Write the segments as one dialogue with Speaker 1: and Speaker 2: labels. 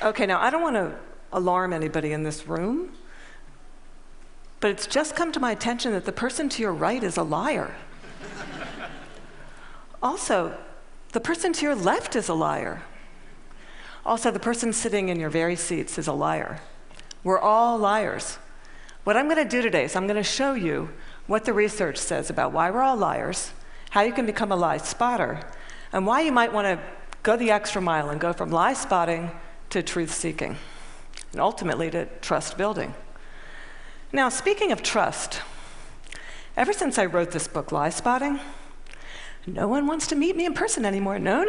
Speaker 1: Okay, now I don't want to alarm anybody in this room, but it's just come to my attention that the person to your right is a liar. Also, the person to your left is a liar. Also, the person sitting in your very seats is a liar. We're all liars. What I'm going to do today is I'm going to show you what the research says about why we're all liars, how you can become a lie spotter, and why you might want to go the extra mile and go from lie spotting to truth-seeking, and ultimately to trust building. Now, speaking of trust, ever since I wrote this book, Lie Spotting, no one wants to meet me in person anymore. No.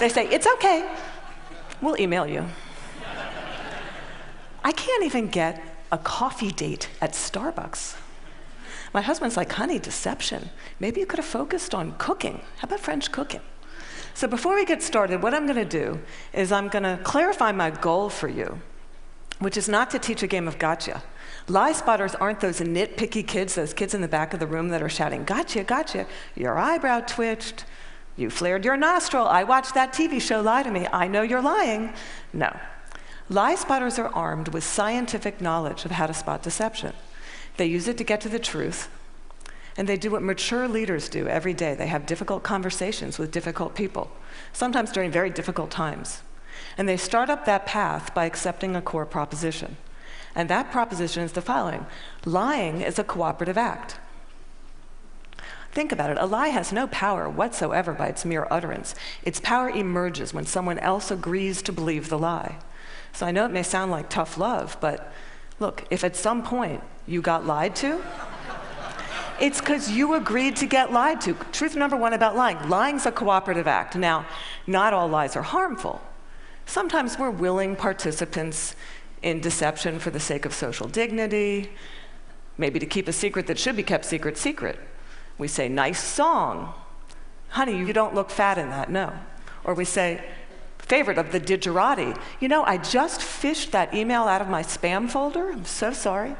Speaker 1: They say, it's okay, we'll email you. I can't even get a coffee date at Starbucks. My husband's like, honey, deception. Maybe you could have focused on cooking. How about French cooking? So before we get started, what I'm going to do is I'm going to clarify my goal for you, which is not to teach a game of gotcha. Lie spotters aren't those nitpicky kids, those kids in the back of the room that are shouting, gotcha, gotcha, your eyebrow twitched, you flared your nostril, I watched that TV show, lie to me, I know you're lying. No. Lie spotters are armed with scientific knowledge of how to spot deception. They use it to get to the truth. And they do what mature leaders do every day. They have difficult conversations with difficult people, sometimes during very difficult times. And they start up that path by accepting a core proposition. And that proposition is the following: lying is a cooperative act. Think about it. A lie has no power whatsoever by its mere utterance. Its power emerges when someone else agrees to believe the lie. So I know it may sound like tough love, but look, if at some point you got lied to, it's because you agreed to get lied to. Truth number one about lying. Lying's a cooperative act. Now, not all lies are harmful. Sometimes we're willing participants in deception for the sake of social dignity, maybe to keep a secret that should be kept secret. We say, nice song. Honey, you don't look fat in that, no. Or we say, favorite of the digerati. You know, I just fished that email out of my spam folder. I'm so sorry.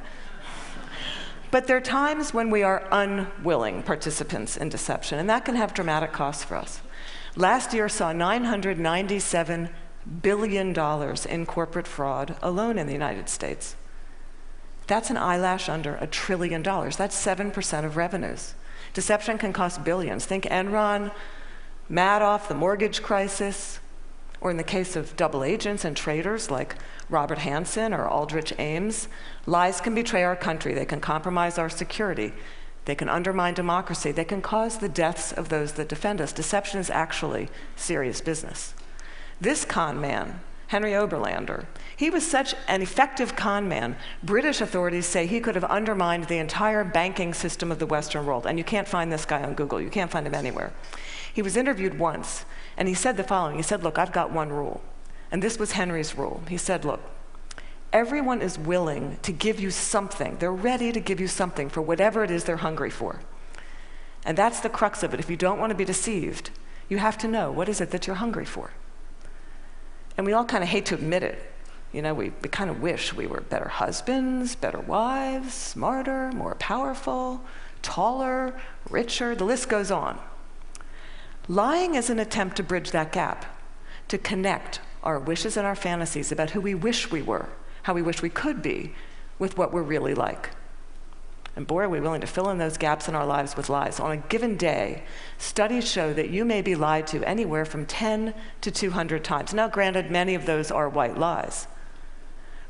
Speaker 1: But there are times when we are unwilling participants in deception, and that can have dramatic costs for us. Last year saw $997 billion in corporate fraud alone in the United States. That's an eyelash under $1 trillion. That's 7% of revenues. Deception can cost billions. Think Enron, Madoff, the mortgage crisis, or in the case of double agents and traitors like Robert Hansen or Aldrich Ames, lies can betray our country. They can compromise our security. They can undermine democracy. They can cause the deaths of those that defend us. Deception is actually serious business. This con man, Henry Oberlander, he was such an effective con man, British authorities say he could have undermined the entire banking system of the Western world. And you can't find this guy on Google. You can't find him anywhere. He was interviewed once, and he said the following. He said, look, I've got one rule. And this was Henry's rule. He said, look, everyone is willing to give you something. They're ready to give you something for whatever it is they're hungry for. And that's the crux of it. If you don't want to be deceived, you have to know, what is it that you're hungry for? And we all kind of hate to admit it. You know, we kind of wish we were better husbands, better wives, smarter, more powerful, taller, richer, the list goes on. Lying is an attempt to bridge that gap, to connect our wishes and our fantasies about who we wish we were, how we wish we could be, with what we're really like. And boy, are we willing to fill in those gaps in our lives with lies. On a given day, studies show that you may be lied to anywhere from 10 to 200 times. Now, granted, many of those are white lies.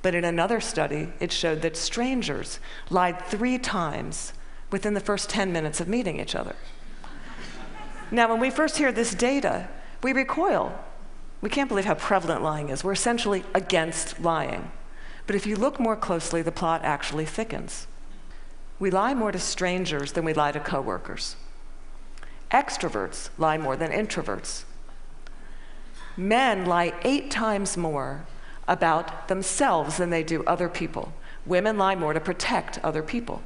Speaker 1: But in another study, it showed that strangers lied 3 times within the first 10 minutes of meeting each other. Now, when we first hear this data, we recoil. We can't believe how prevalent lying is. We're essentially against lying. But if you look more closely, the plot actually thickens. We lie more to strangers than we lie to coworkers. Extroverts lie more than introverts. Men lie 8 times more about themselves than they do other people. Women lie more to protect other people.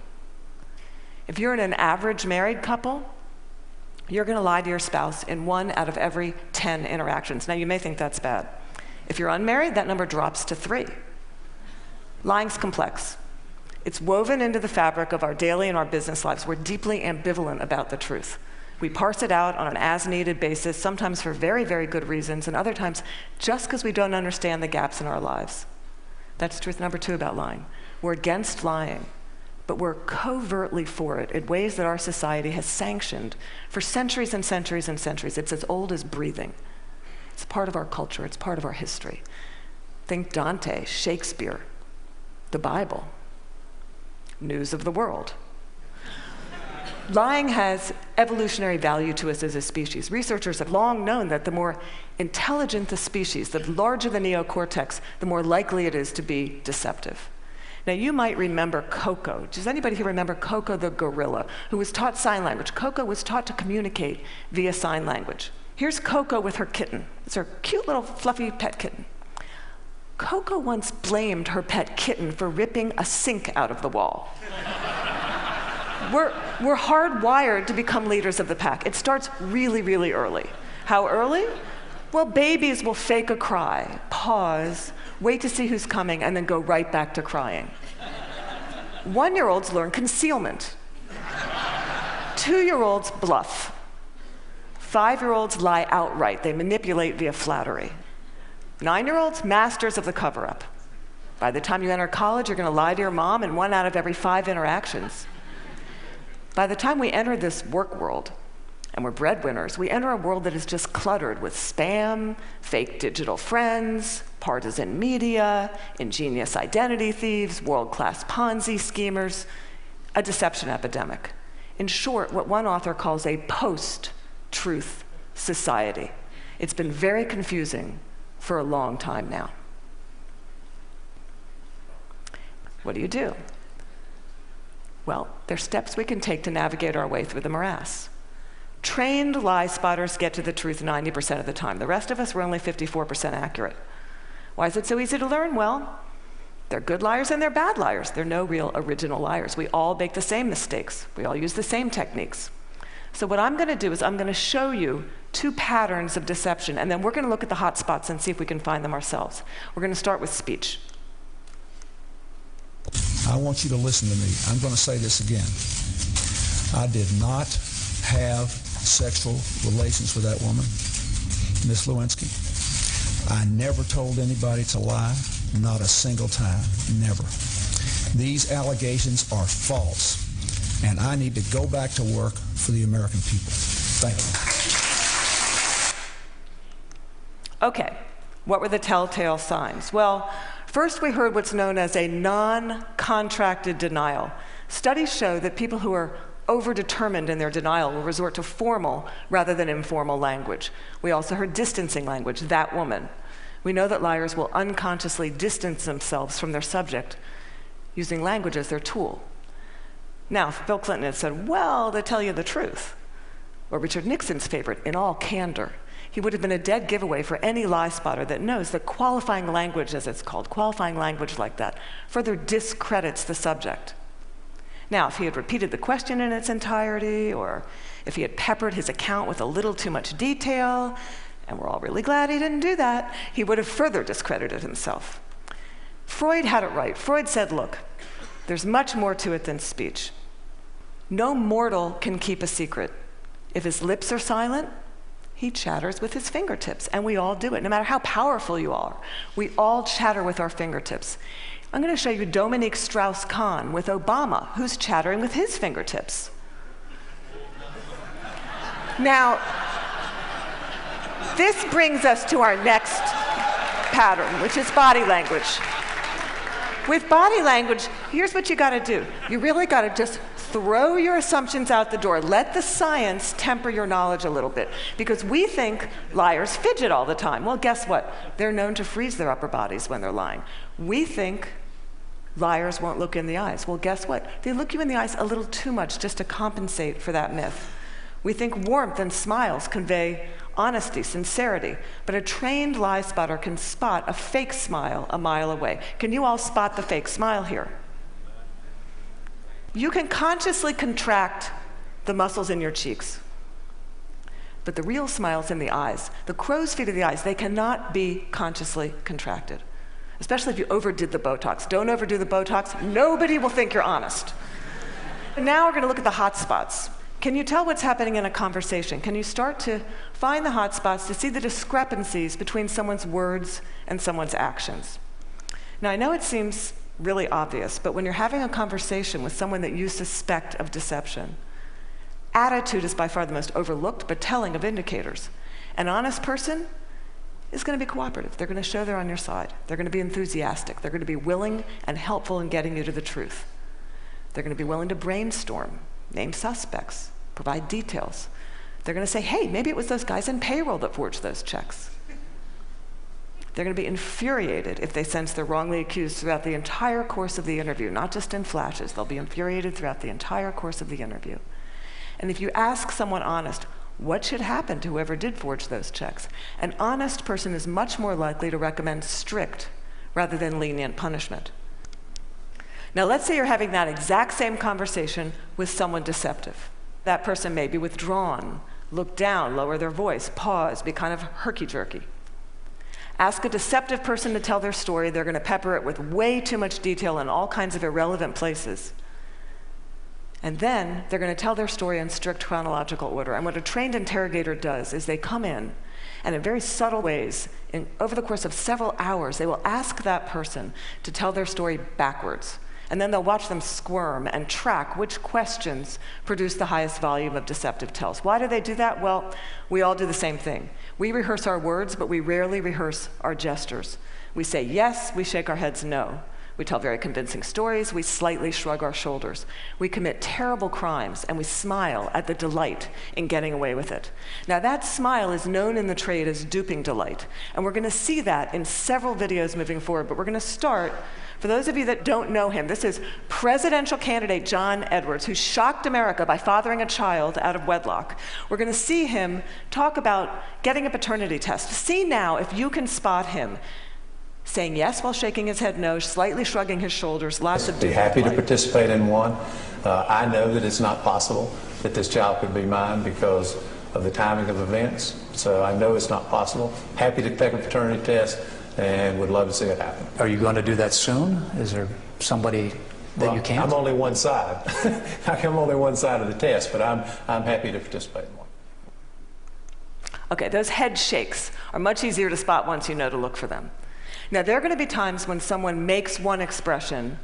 Speaker 1: If you're in an average married couple, you're going to lie to your spouse in 1 out of every 10 interactions. Now, you may think that's bad. If you're unmarried, that number drops to 3. Lying's complex. It's woven into the fabric of our daily and our business lives. We're deeply ambivalent about the truth. We parse it out on an as-needed basis, sometimes for very, very good reasons, and other times just because we don't understand the gaps in our lives. That's truth number 2 about lying. We're against lying, but we're covertly for it in ways that our society has sanctioned for centuries and centuries and centuries. It's as old as breathing. It's part of our culture. It's part of our history. Think Dante, Shakespeare, the Bible, news of the world. Lying has evolutionary value to us as a species. Researchers have long known that the more intelligent the species, the larger the neocortex, the more likely it is to be deceptive. Now, you might remember Coco. Does anybody here remember Coco the gorilla, who was taught sign language? Coco was taught to communicate via sign language. Here's Coco with her kitten. It's her cute little fluffy pet kitten. Coco once blamed her pet kitten for ripping a sink out of the wall. We're hardwired to become leaders of the pack. It starts really, really early. How early? Well, babies will fake a cry, pause, wait to see who's coming, and then go right back to crying. 1-year-olds learn concealment. 2-year-olds bluff. 5-year-olds lie outright. They manipulate via flattery. 9-year-olds, masters of the cover-up. By the time you enter college, you're going to lie to your mom in 1 out of every 5 interactions. By the time we enter this work world, and we're breadwinners, we enter a world that is just cluttered with spam, fake digital friends, partisan media, ingenious identity thieves, world-class Ponzi schemers, a deception epidemic. In short, what one author calls a post-truth society. It's been very confusing for a long time now. What do? Well, there's steps we can take to navigate our way through the morass. Trained lie spotters get to the truth 90% of the time. The rest of us, we're only 54% accurate. Why is it so easy to learn? Well, they're good liars and they're bad liars. They're no real original liars. We all make the same mistakes. We all use the same techniques. So what I'm going to do is I'm going to show you 2 patterns of deception, and then we're going to look at the hot spots and see if we can find them ourselves. We're going to start with speech.
Speaker 2: I want you to listen to me. I'm going to say this again. I did not have sexual relations with that woman, Miss Lewinsky. I never told anybody to lie, not a single time, never. These allegations are false, and I need to go back to work for the American people. Thank you.
Speaker 1: Okay, what were the telltale signs? Well, first we heard what's known as a non-contracted denial. Studies show that people who are overdetermined in their denial will resort to formal rather than informal language. We also heard distancing language, that woman. We know that liars will unconsciously distance themselves from their subject using language as their tool. Now, if Bill Clinton had said, well, they tell you the truth, or Richard Nixon's favorite, in all candor, he would have been a dead giveaway for any lie spotter that knows that qualifying language, as it's called, qualifying language like that, further discredits the subject. Now, if he had repeated the question in its entirety, or if he had peppered his account with a little too much detail, and we're all really glad he didn't do that, he would have further discredited himself. Freud had it right. Freud said, look, there's much more to it than speech. No mortal can keep a secret. If his lips are silent, he chatters with his fingertips, and we all do it. No matter how powerful you are, we all chatter with our fingertips. I'm going to show you Dominique Strauss-Kahn with Obama, who's chattering with his fingertips. Now, this brings us to our next pattern, which is body language. With body language, here's what you got to do. You really got to just throw your assumptions out the door. Let the science temper your knowledge a little bit, because we think liars fidget all the time. Well, guess what? They're known to freeze their upper bodies when they're lying. We think liars won't look in the eyes. Well, guess what? They look you in the eyes a little too much just to compensate for that myth. We think warmth and smiles convey honesty, sincerity, but a trained lie spotter can spot a fake smile a mile away. Can you all spot the fake smile here? You can consciously contract the muscles in your cheeks. But the real smile's in the eyes. The crow's feet of the eyes, they cannot be consciously contracted, especially if you overdid the Botox. Don't overdo the Botox. Nobody will think you're honest. Now we're going to look at the hot spots. Can you tell what's happening in a conversation? Can you start to find the hot spots to see the discrepancies between someone's words and someone's actions? Now, I know it seems really obvious, but when you're having a conversation with someone that you suspect of deception, attitude is by far the most overlooked but telling of indicators. An honest person is going to be cooperative. They're going to show they're on your side. They're going to be enthusiastic. They're going to be willing and helpful in getting you to the truth. They're going to be willing to brainstorm, name suspects, provide details. They're going to say, hey, maybe it was those guys in payroll that forged those checks. They're going to be infuriated if they sense they're wrongly accused throughout the entire course of the interview, not just in flashes. They'll be infuriated throughout the entire course of the interview. And if you ask someone honest, what should happen to whoever did forge those checks? An honest person is much more likely to recommend strict rather than lenient punishment. Now, let's say you're having that exact same conversation with someone deceptive. That person may be withdrawn, look down, lower their voice, pause, be kind of herky-jerky. Ask a deceptive person to tell their story. They're going to pepper it with way too much detail in all kinds of irrelevant places. And then they're going to tell their story in strict chronological order. And what a trained interrogator does is they come in, and in very subtle ways, over the course of several hours, they will ask that person to tell their story backwards. And then they'll watch them squirm and track which questions produce the highest volume of deceptive tells. Why do they do that? Well, we all do the same thing. We rehearse our words, but we rarely rehearse our gestures. We say yes, we shake our heads no. We tell very convincing stories, we slightly shrug our shoulders. We commit terrible crimes, and we smile at the delight in getting away with it. Now, that smile is known in the trade as duping delight, and we're going to see that in several videos moving forward, but we're going to start. For those of you that don't know him, this is presidential candidate John Edwards, who shocked America by fathering a child out of wedlock. We're going to see him talk about getting a paternity test. See now if you can spot him saying yes while shaking his head no, slightly shrugging his shoulders, lots of...
Speaker 3: Be happy to participate in one. I know that it's not possible that this child could be mine because of the timing of events, so I know it's not possible. Happy to take a paternity test and would love to see it happen.
Speaker 4: Are you going to do that soon? Is there somebody that you can't?
Speaker 3: I'm only one side. I'm only one side of the test, but I'm happy to participate in one.
Speaker 1: Okay, those head shakes are much easier to spot once you know to look for them. Now, there are going to be times when someone makes one expression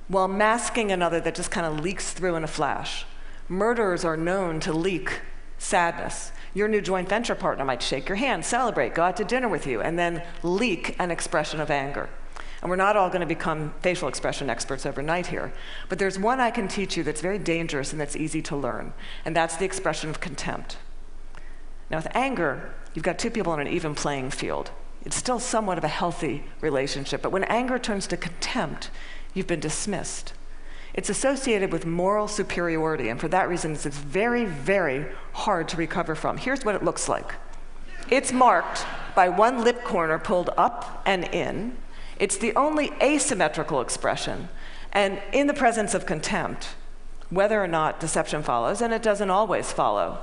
Speaker 1: while masking another that just kind of leaks through in a flash. Murderers are known to leak sadness. Your new joint venture partner might shake your hand, celebrate, go out to dinner with you, and then leak an expression of anger. And we're not all going to become facial expression experts overnight here, but there's one I can teach you that's very dangerous and that's easy to learn, and that's the expression of contempt. Now, with anger, you've got two people on an even playing field. It's still somewhat of a healthy relationship, but when anger turns to contempt, you've been dismissed. It's associated with moral superiority, and for that reason, it's very, very hard to recover from. Here's what it looks like. It's marked by one lip corner pulled up and in. It's the only asymmetrical expression, and in the presence of contempt, whether or not deception follows, and it doesn't always follow,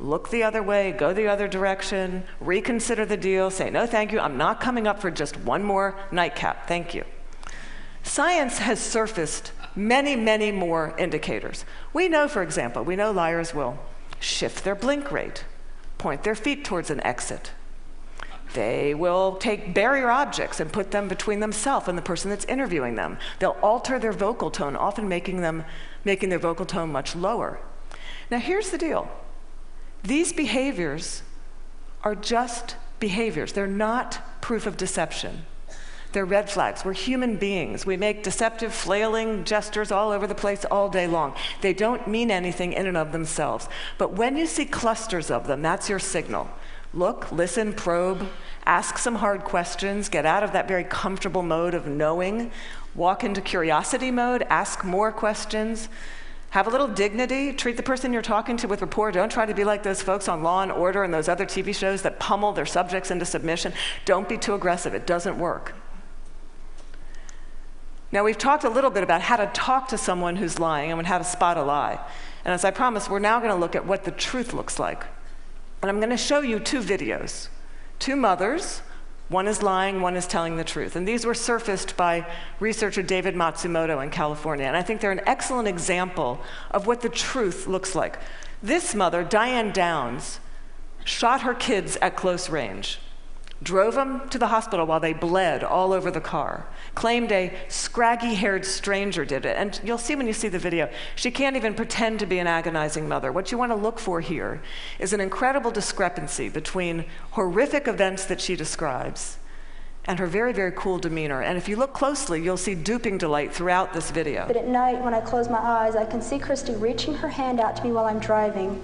Speaker 1: look the other way, go the other direction, reconsider the deal, say, no, thank you, I'm not coming up for just one more nightcap, thank you. Science has surfaced many, many more indicators. We know, for example, liars will shift their blink rate, point their feet towards an exit. They will take barrier objects and put them between themselves and the person that's interviewing them. They'll alter their vocal tone, often making their vocal tone much lower. Now, here's the deal. These behaviors are just behaviors. They're not proof of deception. They're red flags. We're human beings. We make deceptive, flailing gestures all over the place all day long. They don't mean anything in and of themselves. But when you see clusters of them, that's your signal. Look, listen, probe, ask some hard questions, get out of that very comfortable mode of knowing, walk into curiosity mode, ask more questions. Have a little dignity, treat the person you're talking to with rapport. Don't try to be like those folks on Law and Order and those other TV shows that pummel their subjects into submission. Don't be too aggressive, it doesn't work. Now, we've talked a little bit about how to talk to someone who's lying and how to spot a lie. And as I promised, we're now going to look at what the truth looks like. And I'm going to show you two videos, two mothers. One is lying, one is telling the truth. And these were surfaced by researcher David Matsumoto in California. And I think they're an excellent example of what the truth looks like. This mother, Diane Downs, shot her kids at close range, drove them to the hospital while they bled all over the car, claimed a scraggy-haired stranger did it. And you'll see when you see the video, she can't even pretend to be an agonizing mother. What you want to look for here is an incredible discrepancy between horrific events that she describes and her very, very cool demeanor. And if you look closely, you'll see duping delight throughout this video.
Speaker 5: But at night, when I close my eyes, I can see Christy reaching her hand out to me while I'm driving,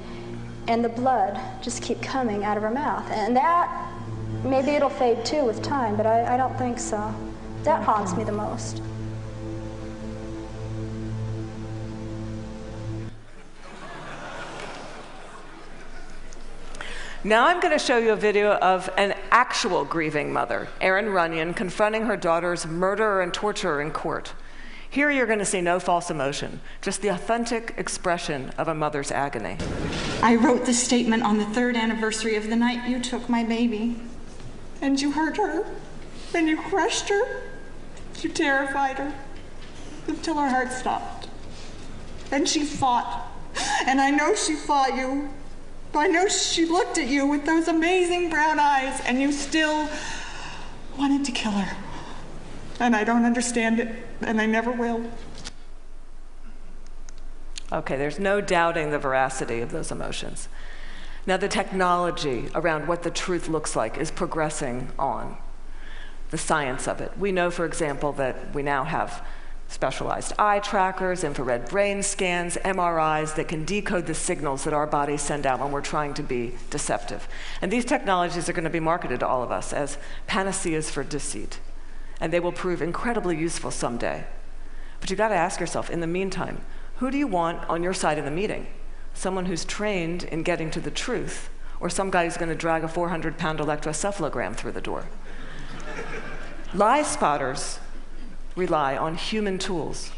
Speaker 5: and the blood just keep coming out of her mouth. And that, maybe it'll fade too with time, but I don't think so. That haunts me the most.
Speaker 1: Now I'm going to show you a video of an actual grieving mother, Erin Runyon, confronting her daughter's murderer and torturer in court. Here you're going to see no false emotion, just the authentic expression of a mother's agony.
Speaker 6: I wrote this statement on the 3rd anniversary of the night you took my baby. And you hurt her, and you crushed her, you terrified her, until her heart stopped. And she fought, and I know she fought you. I know she looked at you with those amazing brown eyes, and you still wanted to kill her. And I don't understand it, and I never will.
Speaker 1: Okay, there's no doubting the veracity of those emotions. Now, the technology around what the truth looks like is progressing on, the science of it. We know, for example, that we now have specialized eye trackers, infrared brain scans, MRIs that can decode the signals that our bodies send out when we're trying to be deceptive. And these technologies are going to be marketed to all of us as panaceas for deceit. And they will prove incredibly useful someday. But you've got to ask yourself, in the meantime, who do you want on your side of the meeting? Someone who's trained in getting to the truth, or some guy who's going to drag a 400-pound electroencephalogram through the door? Lie spotters rely on human tools.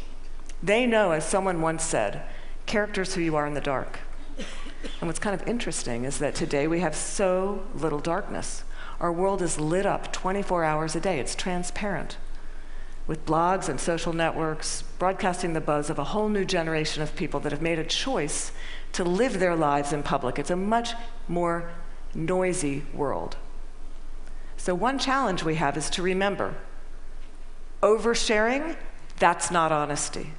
Speaker 1: They know, as someone once said, character's who you are in the dark. And what's kind of interesting is that today we have so little darkness. Our world is lit up 24 hours a day. It's transparent, with blogs and social networks broadcasting the buzz of a whole new generation of people that have made a choice to live their lives in public. It's a much more noisy world. So one challenge we have is to remember, oversharing, that's not honesty.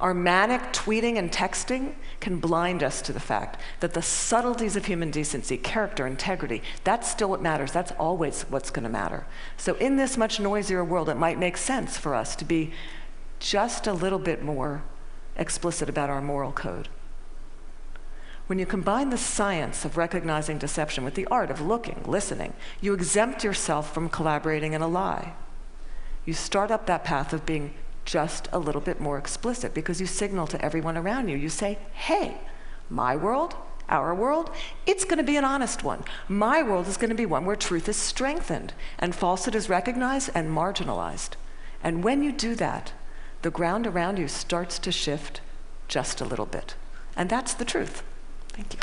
Speaker 1: Our manic tweeting and texting can blind us to the fact that the subtleties of human decency, character, integrity, that's still what matters. That's always what's going to matter. So in this much noisier world, it might make sense for us to be just a little bit more explicit about our moral code. When you combine the science of recognizing deception with the art of looking, listening, you exempt yourself from collaborating in a lie. You start up that path of being just a little bit more explicit because you signal to everyone around you. You say, hey, my world, our world, it's going to be an honest one. My world is going to be one where truth is strengthened and falsehood is recognized and marginalized. And when you do that, the ground around you starts to shift just a little bit. And that's the truth. Thank you.